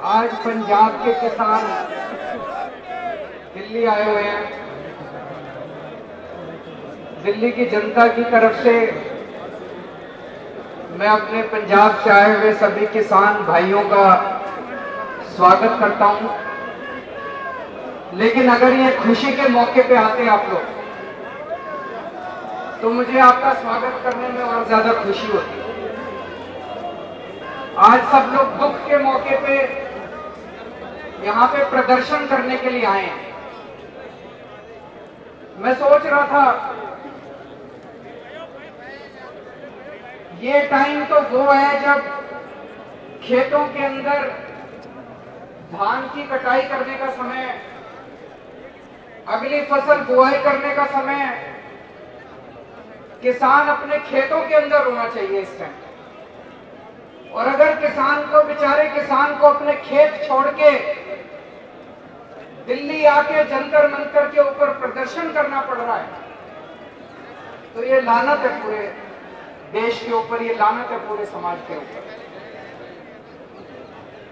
आज पंजाब के किसान दिल्ली आए हुए हैं। दिल्ली की जनता की तरफ से मैं अपने पंजाब से आए हुए सभी किसान भाइयों का स्वागत करता हूं। लेकिन अगर ये खुशी के मौके पे आते हैं आप लोग, तो मुझे आपका स्वागत करने में और ज्यादा खुशी होती है। आज सब लोग दुख के मौके पे यहां पे प्रदर्शन करने के लिए आए हैं। मैं सोच रहा था ये टाइम तो वो है जब खेतों के अंदर धान की कटाई करने का समय, अगली फसल बुआई करने का समय, किसान अपने खेतों के अंदर होना चाहिए इस टाइम। और अगर बेचारे किसान को अपने खेत छोड़ के दिल्ली आके जंतर मंतर के ऊपर प्रदर्शन करना पड़ रहा है, तो ये लानत है पूरे देश के ऊपर, ये लानत है पूरे समाज के ऊपर।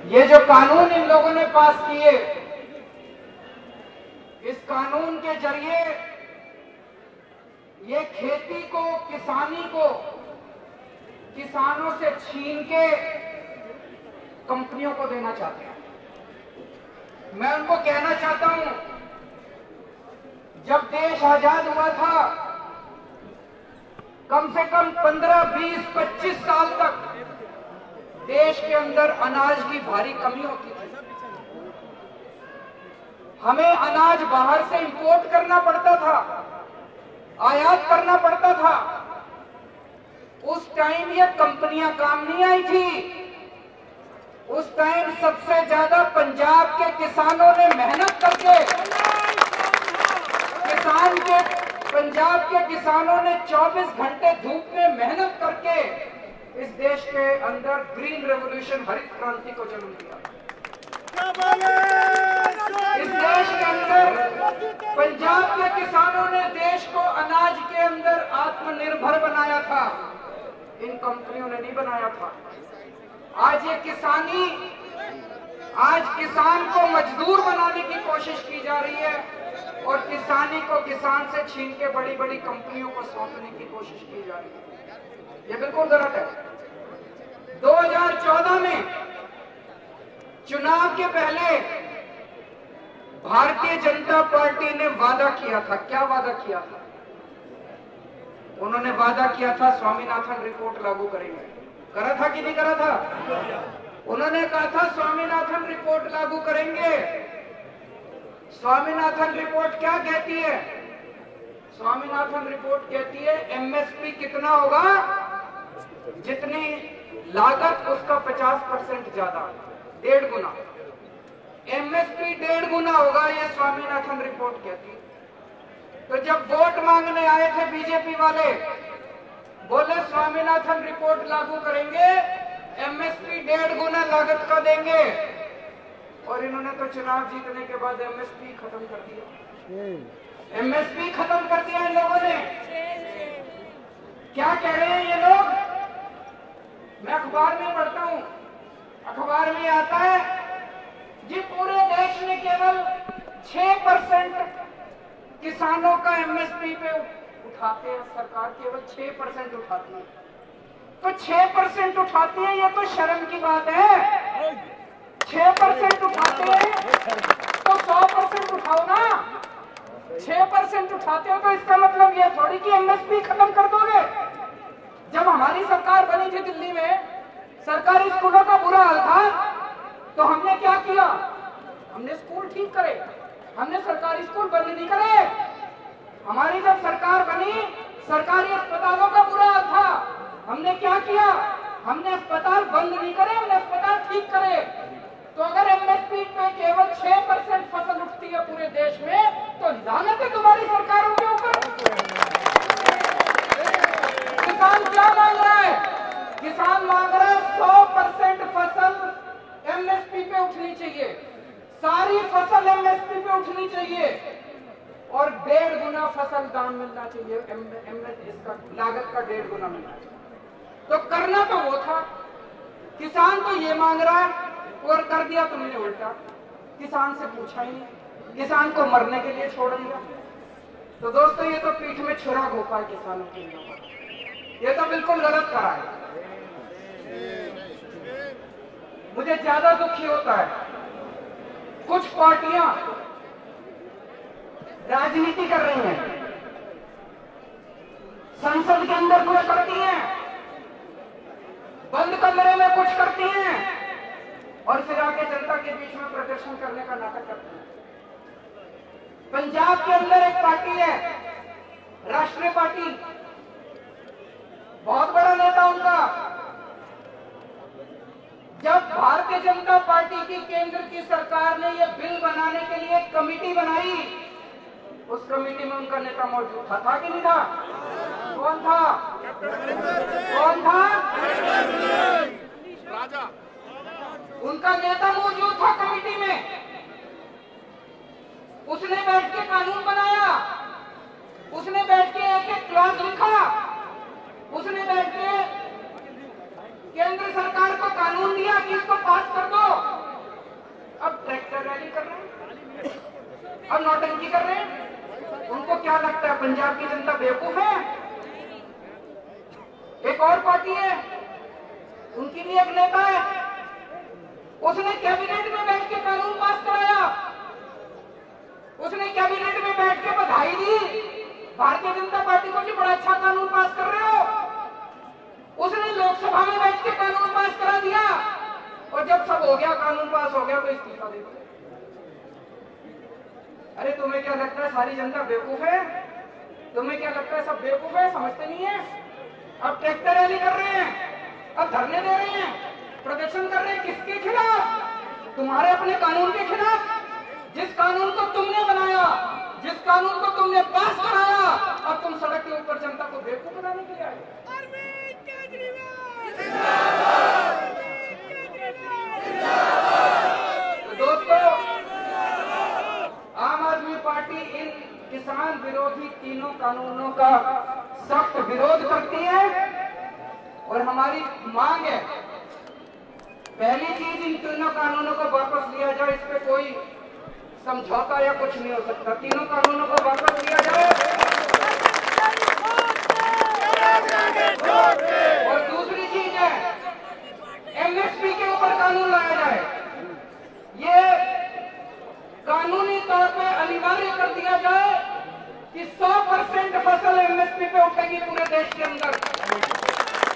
ये जो कानून इन लोगों ने पास किए, इस कानून के जरिए ये खेती को, किसानी को किसानों से छीन के कंपनियों को देना चाहते हैं। मैं उनको कहना चाहता हूं, जब देश आजाद हुआ था, कम से कम 15, 20, 25 साल तक देश के अंदर अनाज की भारी कमी होती थी। हमें अनाज बाहर से इंपोर्ट करना पड़ता था, आयात करना पड़ता था। उस टाइम ये कंपनियां काम नहीं आई थी। उस टाइम सबसे ज्यादा पंजाब के किसानों ने मेहनत करके, पंजाब के किसानों ने 24 घंटे धूप में मेहनत करके इस देश के अंदर ग्रीन रेवोल्यूशन, हरित क्रांति को जन्म दिया। इस देश के अंदर पंजाब के किसानों ने देश को अनाज के अंदर आत्मनिर्भर बनाया था, इन कंपनियों ने नहीं बनाया था। आज ये किसान को मजदूर बनाने की कोशिश की जा रही है और किसानी को किसान से छीन के बड़ी बड़ी कंपनियों को सौंपने की कोशिश की जा रही है। ये बिल्कुल गलत है। 2014 में चुनाव के पहले भारतीय जनता पार्टी ने वादा किया था। क्या वादा किया था? उन्होंने वादा किया था स्वामीनाथन रिपोर्ट लागू करेंगे। करा था कि नहीं करा था? उन्होंने कहा था स्वामीनाथन रिपोर्ट लागू करेंगे। स्वामीनाथन रिपोर्ट क्या कहती है? स्वामीनाथन रिपोर्ट कहती है एमएसपी कितना होगा, जितनी लागत उसका 50% ज्यादा, 1.5 गुना। एमएसपी 1.5 गुना होगा, ये स्वामीनाथन रिपोर्ट कहती है। तो जब वोट मांगने आए थे बीजेपी वाले, बोले स्वामीनाथन रिपोर्ट लागू करेंगे, एमएसपी 1.5 गुना लागत का देंगे। और इन्होंने तो चुनाव जीतने के बाद एमएसपी खत्म कर दिया। एमएसपी खत्म कर दिया इन लोगों ने। क्या कह रहे हैं ये लोग? मैं अखबार में पढ़ता हूं, अखबार में आता है जी पूरे देश में केवल 6% किसानों का एमएसपी पे उठाते हैं, सरकार केवल 6% उठाती है। तो 6% उठाती है, ये तो शर्म की बात है। 6% उठाते हैं तो 100% उठाओ ना। 6% उठाते हो तो इसका मतलब ये थोड़ी कि एमएसपी खत्म कर दोगे। जब हमारी सरकार बनी थी दिल्ली में, सरकारी स्कूलों का बुरा हाल था, तो हमने क्या किया? हमने स्कूल ठीक करे, हमने सरकारी स्कूल बंद नहीं करे। हमारी जब सरकार बनी, सरकारी अस्पतालों का बुरा हाल था, हमने क्या किया? हमने अस्पताल बंद नहीं करे, हमने अस्पताल ठीक करे। तो अगर एमएसपी पे केवल 6% फसल उठती है पूरे देश में, तो लानत है तुम्हारी सरकारों के ऊपर। किसान क्या मांग रहा है? किसान मांग रहा है 100% फसल एमएसपी पे उठनी चाहिए, सारी फसल एमएसपी पे उठनी चाहिए और 1.5 गुना फसल दाम मिलना चाहिए। इसका लागत का 1.5 गुना मिलना चाहिए। तो करना तो वो था, किसान तो ये मांग रहा है और कर कर दिया तुमने उल्टा, किसान से पूछा ही नहीं, किसान को मरने के लिए छोड़ दिया। तो दोस्तों ये तो पीठ में छुरा घोपा है किसानों के लिए, ये तो बिल्कुल गलत करा है। मुझे ज्यादा दुखी होता है कुछ पार्टियां राजनीति कर रही हैं, संसद के अंदर कुछ करती हैं, बंद कमरे में कुछ करती हैं और फिर आके जनता के बीच में प्रदर्शन करने का नाटक करती हैं। पंजाब के अंदर एक पार्टी है, राष्ट्रीय पार्टी, बहुत बड़ा नेता उनका। जब भारतीय जनता पार्टी की केंद्र की सरकार ने यह बिल बनाने के लिए एक कमेटी बनाई, उस कमेटी में उनका नेता मौजूद था कि नहीं था? कौन था? कौन था? राजा। उनका नेता मौजूद था कमेटी में। उसने बैठ के कानून बनाया, उसने बैठ के एक एक क्लॉज लिखा, उसने बैठ के केंद्र सरकार को कानून दिया कि इसको पास कर दो। अब ट्रैक्टर रैली कर रहे हैं, अब नौटंकी कर रहे हैं। उनको क्या लगता है पंजाब की जनता बेवकूफ है? एक और पार्टी है, उनकी भी एक नेता है, उसने कैबिनेट में बैठ के कानून पास कराया, उसने कैबिनेट में बैठ के बधाई दी भारतीय जनता पार्टी को कि बड़ा अच्छा कानून पास कर रहे हो। उसने लोकसभा में बैठ के कानून पास करा दिया और जब सब हो गया, कानून पास हो गया, तो इस्तीफा दे दिया। अरे तुम्हें क्या लगता है सारी जनता बेवकूफ है? तुम्हें क्या लगता है सब बेवकूफ है, समझते नहीं है? अब ट्रैक्टर रैली कर रहे हैं, अब धरने दे रहे हैं, प्रदर्शन कर रहे हैं। किसके खिलाफ? तुम्हारे अपने कानून के खिलाफ। जिस कानून को तुमने बनाया, जिस कानून को तुमने पास कराया, अब तुम सड़क के ऊपर जनता को बेवकूफ बनाने के लिए आए। तो दोस्तों, आम आदमी पार्टी इन किसान विरोधी तीनों कानूनों का सख्त विरोध करती है और हमारी मांग है, पहली चीज इन तीनों कानूनों को वापस लिया जाए। इस पे कोई समझौता या कुछ नहीं हो सकता, तीनों कानूनों को वापस लिया जाए। और दूसरी चीज है एमएसपी के ऊपर कानून लाया जाए। ये कानूनी तौर पे अनिवार्य कर दिया जाए कि 100% फसल एमएसपी पे उठेगी पूरे देश के अंदर।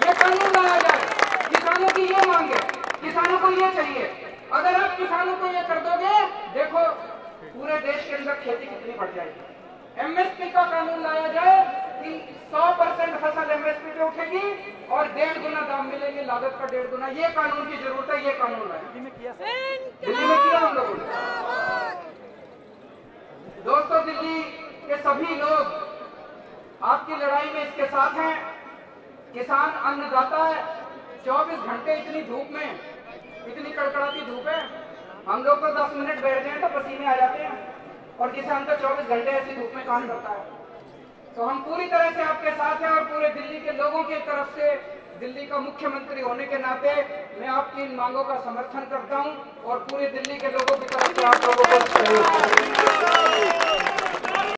ये कानून लाया जाए। किसानों की ये मांग है, किसानों को ये चाहिए। अगर आप किसानों को ये कर दोगे, देखो पूरे देश के अंदर खेती कितनी बढ़ जाएगी। एमएसपी का कानून लाया जाए कि 100% फसल एमएसपी पे उठेगी और 1.5 गुना दाम मिलेंगे, लागत का 1.5 गुना। ये कानून की जरूरत है, ये कानून लाया। दिल्ली में किया हम लोगों ने। दोस्तों, दिल्ली के सभी लोग आपकी लड़ाई में इसके साथ हैं। किसान अन्नदाता है, 24 घंटे इतनी धूप में, इतनी कड़कड़ाती धूप है, हम लोग तो 10 मिनट बैठ जाए तो पसीने आ जाते हैं और किसान तो 24 घंटे ऐसी धूप में काम करता है। तो हम पूरी तरह से आपके साथ हैं और पूरे दिल्ली के लोगों की तरफ से, दिल्ली का मुख्यमंत्री होने के नाते मैं आपकी इन मांगों का समर्थन करता हूं और पूरे दिल्ली के लोगों की तरफ से आप लोगों को सहयोग